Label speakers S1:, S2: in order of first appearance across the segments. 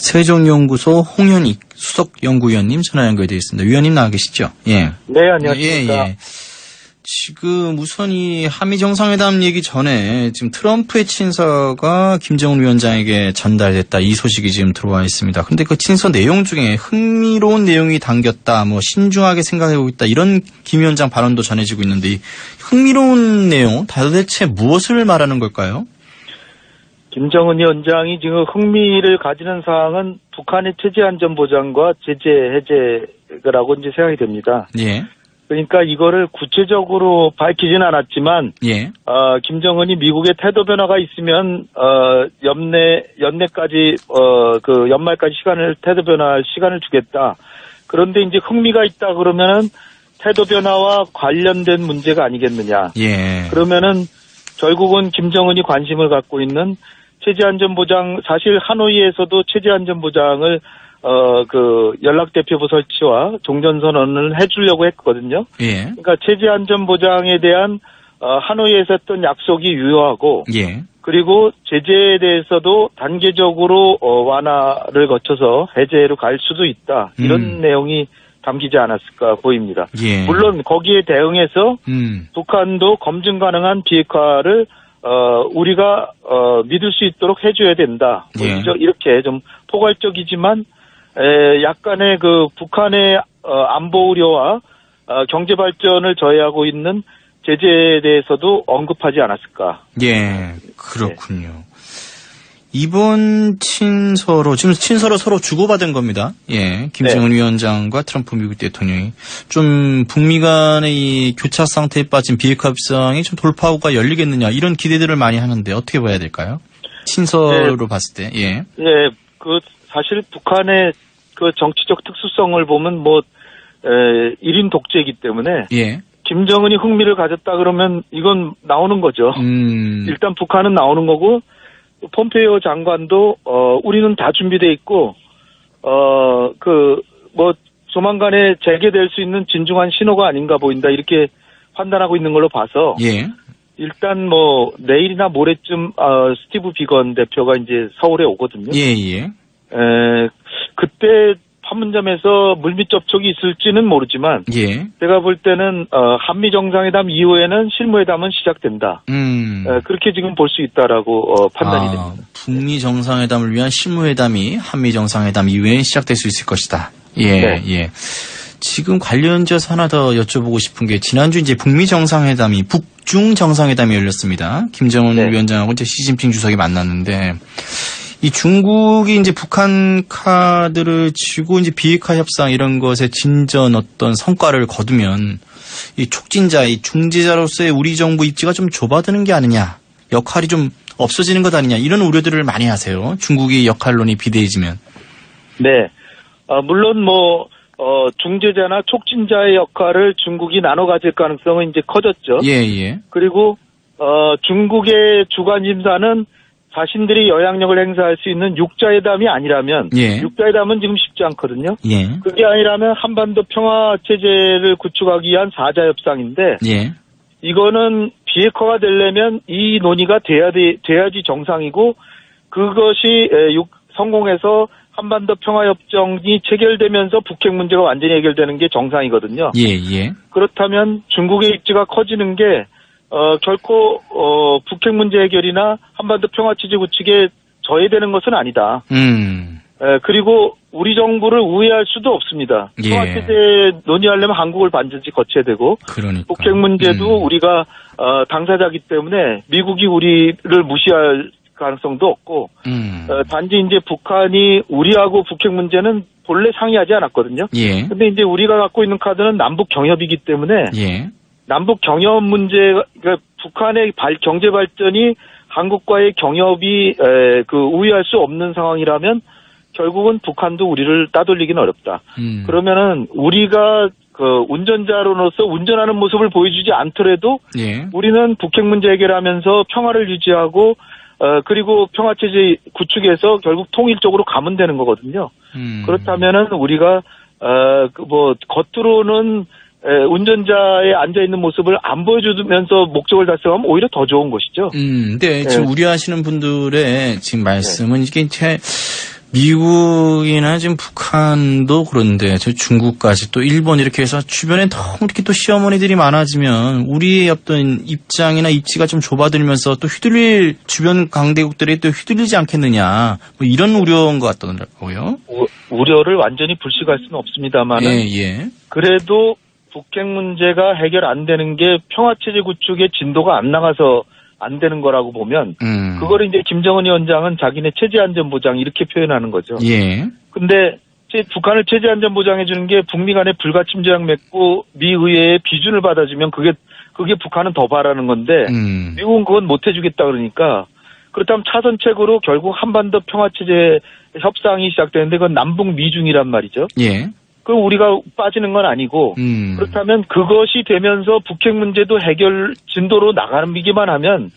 S1: 세종연구소 홍현익 수석연구위원님 전화 연결되어 있습니다. 위원님 나와 계시죠? 예.
S2: 네, 안녕하십니까.
S1: 예. 지금 우선 이 한미 정상회담 얘기 전에 지금 트럼프의 친서가 김정은 위원장에게 전달됐다 이 소식이 지금 들어와 있습니다. 근데 그 친서 내용 중에 흥미로운 내용이 담겼다, 뭐 신중하게 생각하고 있다 이런 김 위원장 발언도 전해지고 있는데 이 흥미로운 내용 도대체 무엇을 말하는 걸까요?
S2: 김정은 위원장이 지금 흥미를 가지는 사항은 북한의 체제 안전 보장과 제재 해제라고 이제 생각이 됩니다.
S1: 예.
S2: 그러니까 이거를 구체적으로 밝히진 않았지만,
S1: 예.
S2: 김정은이 미국의 태도 변화가 있으면, 연내까지, 연말까지 태도 변화할 시간을 주겠다. 그런데 이제 흥미가 있다 그러면은 태도 변화와 관련된 문제가 아니겠느냐.
S1: 예.
S2: 그러면은 결국은 김정은이 관심을 갖고 있는 체제안전보장, 사실 하노이에서도 체제안전보장을 연락대표부 설치와 종전선언을 해주려고 했거든요.
S1: 예.
S2: 그러니까 체제안전보장에 대한, 하노이에서 했던 약속이 유효하고,
S1: 예.
S2: 그리고 제재에 대해서도 단계적으로, 완화를 거쳐서 해제로 갈 수도 있다. 이런 내용이 담기지 않았을까 보입니다.
S1: 예.
S2: 물론 거기에 대응해서, 북한도 검증 가능한 비핵화를 우리가 믿을 수 있도록 해줘야 된다.
S1: 예.
S2: 이렇게 좀 포괄적이지만 약간의 그 북한의 안보 우려와 경제 발전을 저해하고 있는 제재에 대해서도 언급하지 않았을까.
S1: 예, 그렇군요. 네. 이번 친서로 지금 친서로 서로 주고받은 겁니다. 예, 김정은 위원장과 트럼프 미국 대통령이 좀 북미 간의 이 교차 상태에 빠진 비핵화 협상이 좀 돌파구가 열리겠느냐 이런 기대들을 많이 하는데 어떻게 봐야 될까요? 친서로 봤을 때, 예.
S2: 예, 사실 북한의 그 정치적 특수성을 보면 1인 독재이기 때문에.
S1: 예.
S2: 김정은이 흥미를 가졌다 그러면 이건 나오는 거죠. 일단 북한은 나오는 거고, 폼페이오 장관도, 우리는 다 준비돼 있고, 조만간에 재개될 수 있는 진중한 신호가 아닌가 보인다. 이렇게 판단하고 있는 걸로 봐서. 예. 일단 내일이나 모레쯤, 스티브 비건 대표가 이제 서울에 오거든요.
S1: 예.
S2: 그때 판문점에서 물밑 접촉이 있을지는 모르지만, 예. 제가 볼 때는, 한미 정상회담 이후에는 실무회담은 시작된다. 그렇게 지금 볼 수 있다라고, 판단이 됩니다.
S1: 북미 정상회담을 위한 실무회담이 한미 정상회담 이후에 시작될 수 있을 것이다. 예, 네. 예. 지금 관련지어서 하나 더 여쭤보고 싶은 게, 지난주 이제 북미 정상회담이, 북중 정상회담이 열렸습니다. 김정은 위원장하고 이제 시진핑 주석이 만났는데, 이 중국이 이제 북한 카드를 쥐고 이제 비핵화 협상 이런 것에 진전 어떤 성과를 거두면 이 촉진자, 이 중재자로서의 우리 정부 입지가 좀 좁아드는 게 아니냐, 역할이 좀 없어지는 것 아니냐 이런 우려들을 많이 하세요. 중국의 역할론이 비대해지면.
S2: 네, 물론 중재자나 촉진자의 역할을 중국이 나눠 가질 가능성은 이제 커졌죠.
S1: 예.
S2: 그리고 중국의 주관 심사는 자신들이 영향력을 행사할 수 있는 육자회담이 아니라면, 육자회담은 지금 쉽지 않거든요. 예. 그게 아니라면 한반도 평화 체제를 구축하기 위한 사자 협상인데, 이거는 비핵화가 되려면 이 논의가 돼야지 정상이고, 그것이 성공해서 한반도 평화 협정이 체결되면서 북핵 문제가 완전히 해결되는 게 정상이거든요.
S1: 예.
S2: 그렇다면 중국의 입지가 커지는 게 결코 북핵 문제 해결이나 한반도 평화 체제 구축에 저해되는 것은 아니다. 그리고 우리 정부를 우회할 수도 없습니다. 평화 체제 논의하려면 한국을 반드시 거쳐야 되고,
S1: 그러니까.
S2: 북핵 문제도 우리가 당사자이기 때문에 미국이 우리를 무시할 가능성도 없고, 단지 이제 북한이 우리하고 북핵 문제는 본래 상의하지 않았거든요. 근데 이제 우리가 갖고 있는 카드는 남북 경협이기 때문에. 남북 경협 문제, 그러니까 북한의 경제 발전이 한국과의 경협이 우회할 수 없는 상황이라면 결국은 북한도 우리를 따돌리기는 어렵다. 그러면은 우리가 운전자로서 운전하는 모습을 보여주지 않더라도 우리는 북핵 문제 해결하면서 평화를 유지하고 그리고 평화체제 구축해서 결국 통일적으로 가면 되는 거거든요. 그렇다면은 우리가 겉으로는 운전자에 앉아있는 모습을 안 보여주면서 목적을 달성하면 오히려 더 좋은 것이죠.
S1: 근데 지금 우려하시는 분들의 지금 말씀은 이게 미국이나 지금 북한도 그런데 저 중국까지 또 일본 이렇게 해서 주변에 너무 이렇게 또 시어머니들이 많아지면 우리의 어떤 입장이나 입지가 좀 좁아들면서 또 휘둘릴 주변 강대국들이 또 휘둘리지 않겠느냐 뭐 이런 우려인 것 같더라고요.
S2: 우려를 완전히 불식할 수는 없습니다만
S1: 예.
S2: 그래도 북핵 문제가 해결 안 되는 게 평화체제 구축의 진도가 안 나가서 안 되는 거라고 보면 그거를 이제 김정은 위원장은 자기네 체제 안전 보장 이렇게 표현하는 거죠.
S1: 예.
S2: 근데 북한을 체제 안전 보장해 주는 게 북미 간에 불가침 조약 맺고 미 의회의 비준을 받아주면 그게 북한은 더 바라는 건데 미국은 그건 못 해주겠다 그러니까 그렇다면 차선책으로 결국 한반도 평화체제 협상이 시작되는데 그건 남북 미중이란 말이죠.
S1: 예.
S2: 그럼 우리가 빠지는 건 아니고 그렇다면 그것이 되면서 북핵 문제도 해결 진도로 나가기만 하면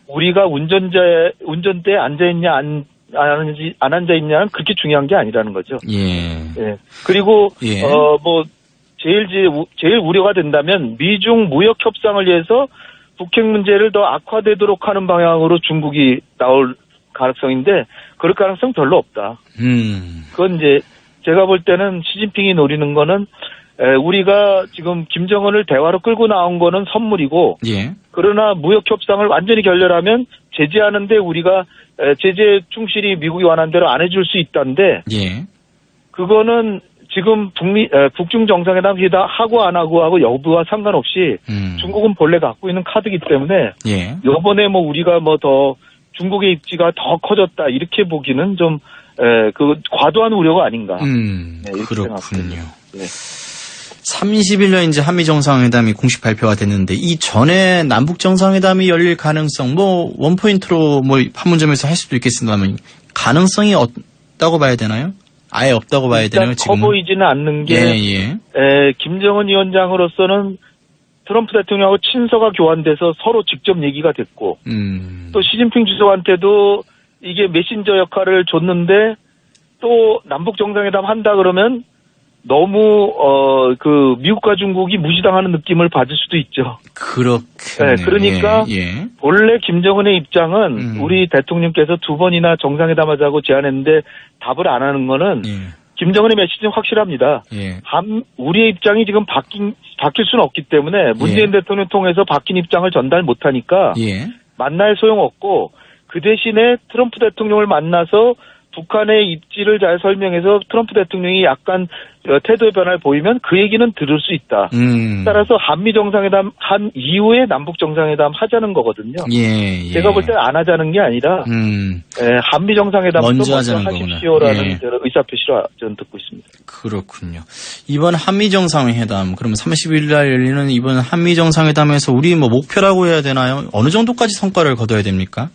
S2: 우리가 운전대에 앉아있냐 안 앉아있냐는 그렇게 중요한 게 아니라는 거죠.
S1: 예.
S2: 그리고 제일 우려가 된다면 미중 무역 협상을 위해서 북핵 문제를 더 악화되도록 하는 방향으로 중국이 나올 가능성인데 그럴 가능성 별로 없다. 그건 이제 제가 볼 때는 시진핑이 노리는 거는 우리가 지금 김정은을 대화로 끌고 나온 거는 선물이고
S1: 예.
S2: 그러나 무역 협상을 완전히 결렬하면 제재하는데 우리가 제재 충실히 미국이 원하는 대로 안 해줄 수 있다는데
S1: 예.
S2: 그거는 지금 북중 정상회담 하고 안 하고 여부와 상관없이 중국은 본래 갖고 있는 카드이기 때문에
S1: 예.
S2: 이번에 우리가 더 중국의 입지가 더 커졌다 이렇게 보기는 좀 과도한 우려가 아닌가.
S1: 그렇군요.
S2: 네.
S1: 30일날 이제 한미 정상회담이 공식 발표가 됐는데 이 전에 남북 정상회담이 열릴 가능성 원포인트로 판문점에서 할 수도 있겠습니다만 가능성이 없다고 봐야 되나요? 아예 없다고 봐야 되나요?
S2: 커 보이지는 않는 게 김정은 위원장으로서는 트럼프 대통령하고 친서가 교환돼서 서로 직접 얘기가 됐고 또 시진핑 주석한테도 이게 메신저 역할을 줬는데 또 남북 정상회담 한다 그러면 너무 미국과 중국이 무시당하는 느낌을 받을 수도 있죠.
S1: 그렇군요.
S2: 그러니까 본래 김정은의 입장은 우리 대통령께서 2번이나 정상회담하자고 제안했는데 답을 안 하는 거는 김정은의 메시지는 확실합니다. 우리의 입장이 지금 바뀔 수는 없기 때문에 문재인 대통령 통해서 바뀐 입장을 전달 못하니까 만날 소용없고 그 대신에 트럼프 대통령을 만나서 북한의 입지를 잘 설명해서 트럼프 대통령이 약간 태도의 변화를 보이면 그 얘기는 들을 수 있다. 따라서 한미 정상회담 한 이후에 남북 정상회담 하자는 거거든요. 제가 볼 때는 안 하자는 게 아니라 한미 정상회담도 먼저 하십시오라는 의사표시를 저는 듣고 있습니다.
S1: 그렇군요. 이번 한미 정상회담 그러면 30일 날 열리는 이번 한미 정상회담에서 우리 목표라고 해야 되나요? 어느 정도까지 성과를 거둬야 됩니까?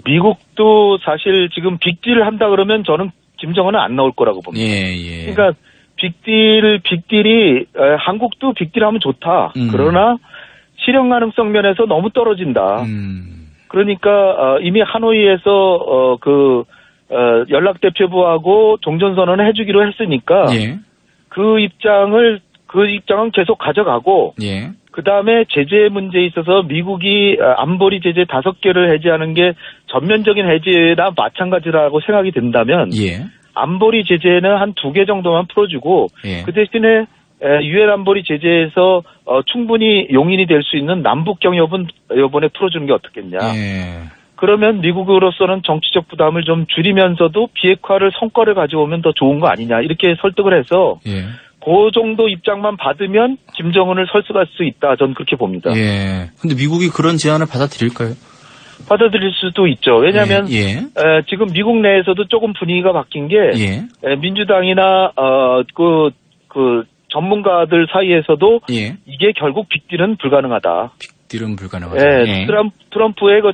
S2: 미국도 사실 지금 빅딜을 한다 그러면 저는 김정은은 안 나올 거라고 봅니다. 그러니까 빅딜이 한국도 빅딜하면 좋다. 그러나 실현 가능성 면에서 너무 떨어진다. 그러니까 이미 하노이에서 연락대표부하고 종전선언을 해주기로 했으니까 그 입장은 계속 가져가고 그 다음에 제재 문제에 있어서 미국이 안보리 제재 5개를 해제하는 게 전면적인 해제나 마찬가지라고 생각이 된다면 안보리 제재는 한 2개 정도만 풀어주고 그 대신에 유엔 안보리 제재에서 충분히 용인이 될 수 있는 남북 경협은 이번에 풀어주는 게 어떻겠냐. 그러면 미국으로서는 정치적 부담을 좀 줄이면서도 비핵화를 성과를 가져오면 더 좋은 거 아니냐 이렇게 설득을 해서 그 정도 입장만 받으면 김정은을 설득할 수 있다. 저는 그렇게 봅니다.
S1: 근데 미국이 그런 제안을 받아들일까요?
S2: 받아들일 수도 있죠. 왜냐하면 지금 미국 내에서도 조금 분위기가 바뀐 게 민주당이나 그 전문가들 사이에서도 이게 결국 빅딜은 불가능하다.
S1: 빅딜은 불가능하다.
S2: 트럼프의 그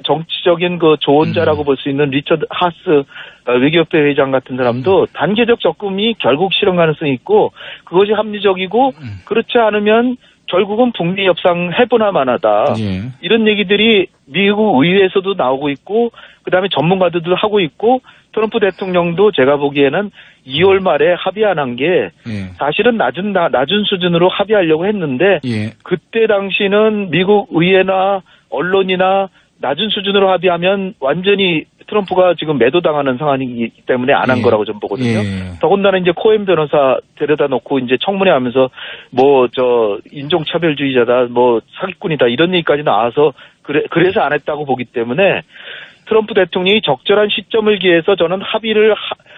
S2: 정치적인 그 조언자라고 볼 수 있는 리처드 하스 외교협회 회장 같은 사람도 단계적 접근이 결국 실현 가능성이 있고 그것이 합리적이고 그렇지 않으면 결국은 북미 협상 해보나 마나다. 이런 얘기들이 미국 의회에서도 나오고 있고 그다음에 전문가들도 하고 있고 트럼프 대통령도 제가 보기에는 2월 말에 합의 안 한 게 사실은 낮은 수준으로 합의하려고 했는데 그때 당시는 미국 의회나 언론이나 낮은 수준으로 합의하면 완전히 트럼프가 지금 매도당하는 상황이기 때문에 안 한
S1: 예.
S2: 거라고 좀 보거든요.
S1: 예.
S2: 더군다나 이제 코엔 변호사 데려다 놓고 이제 청문회 하면서 인종차별주의자다, 사기꾼이다 이런 얘기까지 나와서 그래서 안 했다고 보기 때문에 트럼프 대통령이 적절한 시점을 기해서 저는 합의를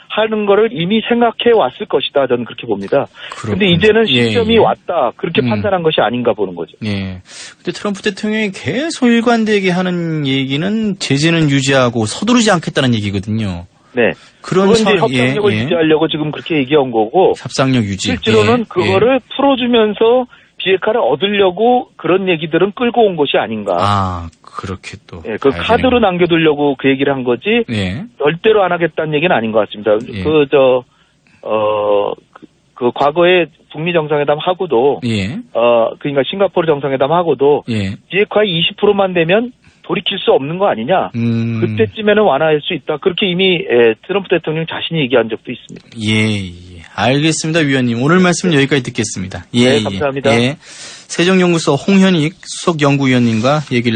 S2: 하는 거를 이미 생각해 왔을 것이다. 저는 그렇게 봅니다. 그런데 이제는 시점이 왔다. 그렇게 판단한 것이 아닌가 보는 거죠.
S1: 예. 근데 트럼프 대통령이 계속 일관되게 하는 얘기는 제재는 유지하고 서두르지 않겠다는 얘기거든요.
S2: 네. 그건 이제 협상력을 유지하려고 지금 그렇게 얘기한 거고.
S1: 협상력 유지.
S2: 실제로는 그거를 풀어주면서 비핵화를 얻으려고 그런 얘기들은 끌고 온 것이 아닌가.
S1: 아, 그렇게 또.
S2: 예, 그 카드로 남겨두려고 그 얘기를 한 거지.
S1: 예.
S2: 절대로 안 하겠다는 얘기는 아닌 것 같습니다.
S1: 예.
S2: 과거에 북미 정상회담 하고도.
S1: 예.
S2: 그러니까 싱가포르 정상회담 하고도.
S1: 예.
S2: 비핵화 20%만 되면 돌이킬 수 없는 거 아니냐. 그때쯤에는 완화할 수 있다. 그렇게 이미 트럼프 대통령 자신이 얘기한 적도 있습니다.
S1: 예. 알겠습니다, 위원님. 오늘 말씀 여기까지 듣겠습니다.
S2: 네, 감사합니다.
S1: 세종연구소 홍현익 수석연구위원님과 얘기를